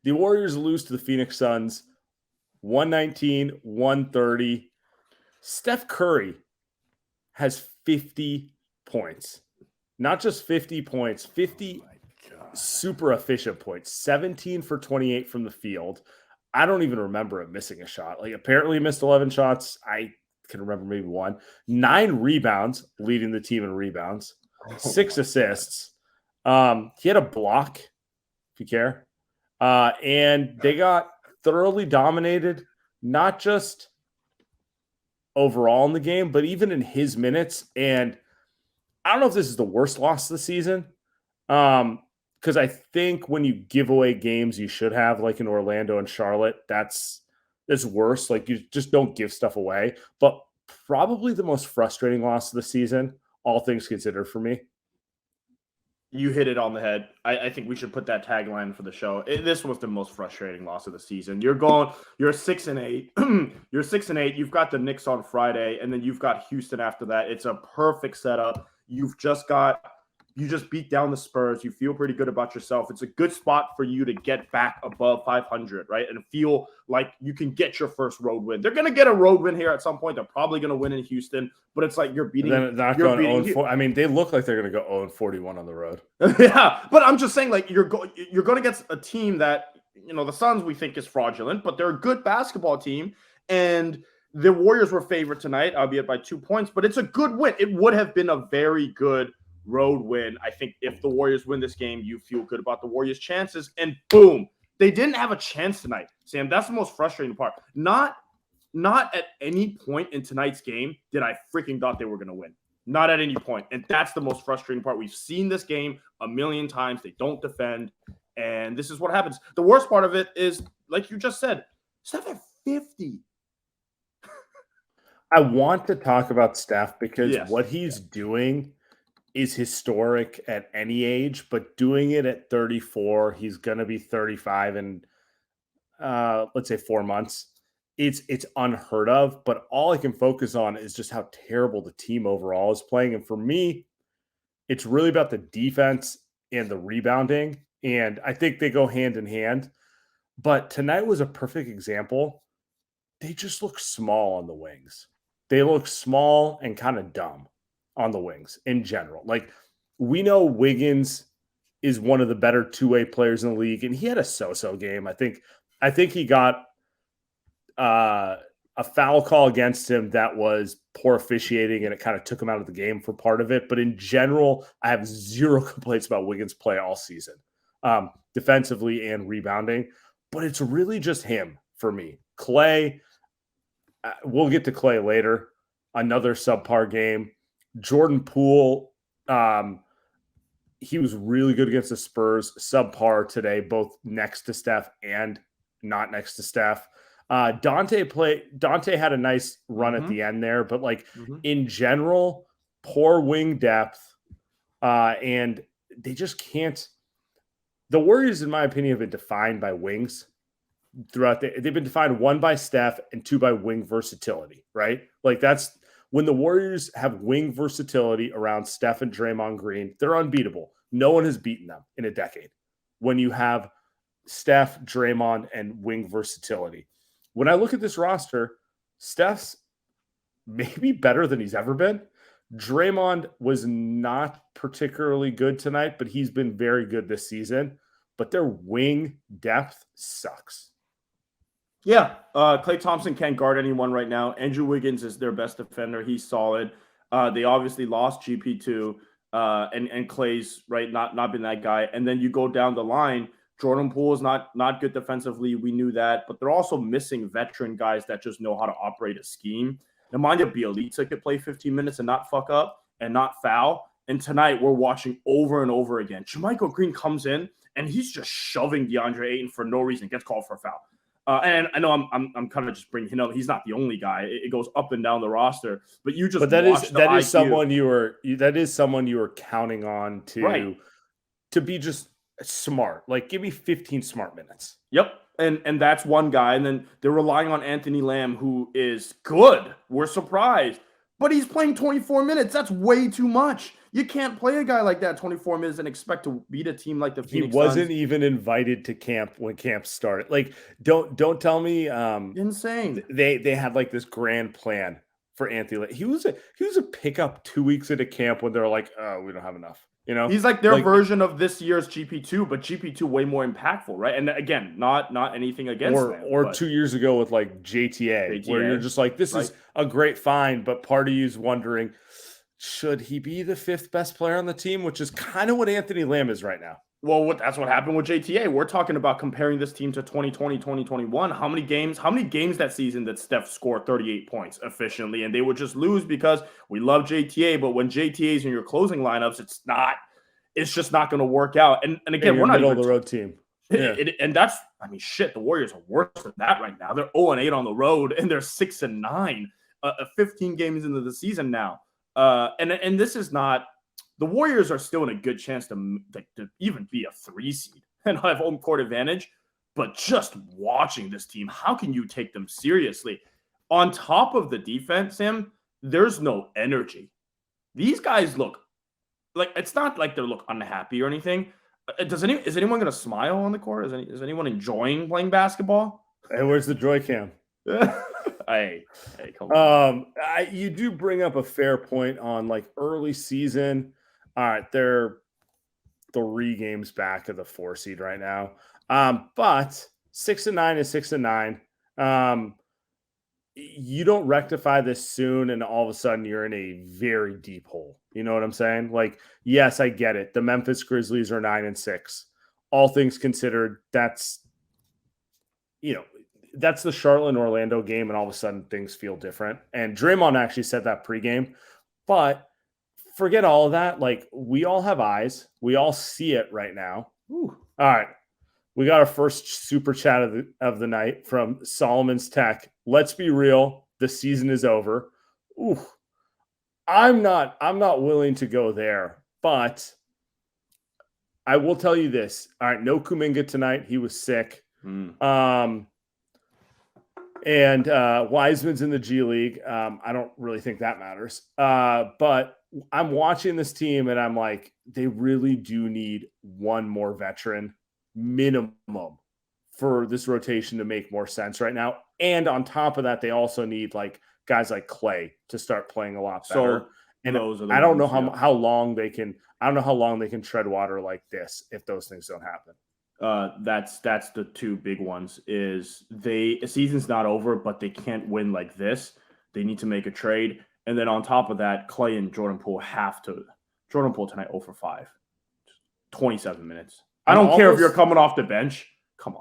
The Warriors lose to the Phoenix Suns 119-130. Steph Curry has 50 points. Not just 50 points, 50 super efficient points. 17 for 28 from the field. I don't even remember him missing a shot. Like, apparently he missed 11 shots. I can remember maybe one. 9 rebounds, leading the team in rebounds. 6 assists. He had a block, if you care. And they got thoroughly dominated, not just overall in the game, but even in his minutes. And I don't know if this is the worst loss of the season. Because I think when you give away games you should have, like in Orlando and Charlotte, that's worse. Like, you just don't give stuff away. But probably the most frustrating loss of the season, all things considered, for me. You hit it on the head. I think we should put that tagline for the show. This was the most frustrating loss of the season. You're 6-8. You're 6-8. You've got the Knicks on Friday, and then you've got Houston after that. It's a perfect setup. You just beat down the Spurs. You feel pretty good about yourself. It's a good spot for you to get back above 500, right? And feel like you can get your first road win. They're going to get a road win here at some point. They're probably going to win in Houston, but it's like you're beating. Then not going 0-4. I mean, they look like they're going to go 0-41 on the road. Yeah, but I'm just saying, like, you're going to get a team that, the Suns we think is fraudulent, but they're a good basketball team, and the Warriors were favored tonight, albeit by 2 points, but it's a good win. It would have been a very good road win. I think if the Warriors win this game, you feel good about the Warriors' chances, and boom, they didn't have a chance tonight, Sam. That's the most frustrating part. Not at any point in tonight's game did I freaking thought they were going to win. Not at any point. And that's the most frustrating part. We've seen this game a million times. They don't defend, and this is what happens. The worst part of it is, like you just said, Steph at 50. I want to talk about Steph because what he's doing is historic at any age, but doing it at 34, he's going to be 35 in, let's say 4 months. It's unheard of, but all I can focus on is just how terrible the team overall is playing. And for me, it's really about the defense and the rebounding. And I think they go hand in hand, but tonight was a perfect example. They just look small on the wings. They look small and kind of dumb on the wings in general. Like, we know Wiggins is one of the better two-way players in the league, and he had a so-so game. I think he got a foul call against him that was poor officiating, and it kind of took him out of the game for part of it. But in general, I have zero complaints about Wiggins' play all season, defensively and rebounding. But it's really just him for me. Clay, we'll get to Clay later. Another subpar game. Jordan Poole, he was really good against the Spurs. Subpar today, both next to Steph and not next to Steph. Dante had a nice run at the end there, but in general, poor wing depth, and they just can't. The Warriors, in my opinion, have been defined by wings throughout. They've been defined, 1 by Steph and 2 by wing versatility, right? Like, that's when the Warriors have wing versatility around Steph and Draymond Green, they're unbeatable. No one has beaten them in a decade. When you have Steph, Draymond, and wing versatility. When I look at this roster, Steph's maybe better than he's ever been. Draymond was not particularly good tonight, but he's been very good this season. But their wing depth sucks. Yeah, Klay Thompson can't guard anyone right now. Andrew Wiggins is their best defender. He's solid. They obviously lost GP2, and Klay's not been that guy. And then you go down the line, Jordan Poole is not good defensively. We knew that, but they're also missing veteran guys that just know how to operate a scheme. Nemanja Bjelica could play 15 minutes and not fuck up and not foul. And tonight we're watching over and over again. JaMychal Green comes in and he's just shoving DeAndre Ayton for no reason. Gets called for a foul. And I know I'm kind of just bringing him up. He's not the only guy. It goes up and down the roster. But you just that is someone you were counting on to be just smart. Like, give me 15 smart minutes. Yep. And that's one guy. And then they're relying on Anthony Lamb, who is good. We're surprised. But he's playing 24 minutes. That's way too much. You can't play a guy like that 24 minutes and expect to beat a team like the Phoenix He wasn't Suns. even invited to camp when camp started. Like, don't tell me Insane. They had like this grand plan for Anthony. He was a pickup 2 weeks into camp when they're like, oh, we don't have enough. He's like their version of this year's GP2, but GP2 way more impactful, right? And again, not anything against them. Or 2 years ago with like JTA, where you're just like, this is a great find, but part of you's wondering, should he be the 5th best player on the team, which is kind of what Anthony Lamb is right now. Well, that's what happened with JTA. We're talking about comparing this team to 2020, 2021. How many games that season that Steph scored 38 points efficiently, and they would just lose because we love JTA, but when JTA is in your closing lineups, it's just not going to work out. And again, we're not middle of the road team. Yeah. And that's, I mean, shit, the Warriors are worse than that right now. They're 0-8 on the road, and they're 6-9, 15 games into the season now. And this is not. The Warriors are still in a good chance to even be a 3 seed and have home court advantage. But just watching this team, how can you take them seriously? On top of the defense, Sam, there's no energy. These guys look like, it's not like they look unhappy or anything. Is anyone going to smile on the court? Is anyone enjoying playing basketball? Hey, where's the joy cam? Hey, come on. You do bring up a fair point on like early season. All right, they're 3 games back of the 4 seed right now. But 6-9 is 6-9. You don't rectify this soon, and all of a sudden you're in a very deep hole. You know what I'm saying? Like, yes, I get it. The Memphis Grizzlies are 9-6. All things considered, that's the Charlotte and Orlando game, and all of a sudden things feel different. And Draymond actually said that pregame, but forget all of that. Like, we all have eyes. We all see it right now. Ooh. All right. We got our first super chat of the night from Solomon's Tech. Let's be real. The season is over. Ooh. I'm not willing to go there, but I will tell you this. All right. No Kuminga tonight. He was sick. And Wiseman's in the G League. I don't really think that matters. But I'm watching this team and I'm like, they really do need one more veteran minimum for this rotation to make more sense right now. And on top of that, they also need like guys like Clay to start playing a lot better. So, and I don't know how long they can. I don't know how long they can tread water like this if those things don't happen. That's the 2 big ones. Is the season's not over, but they can't win like this. They need to make a trade. And then on top of that, Clay and Jordan Poole have to. Jordan Poole tonight 0 for 5, 27 minutes. I don't care if you're coming off the bench.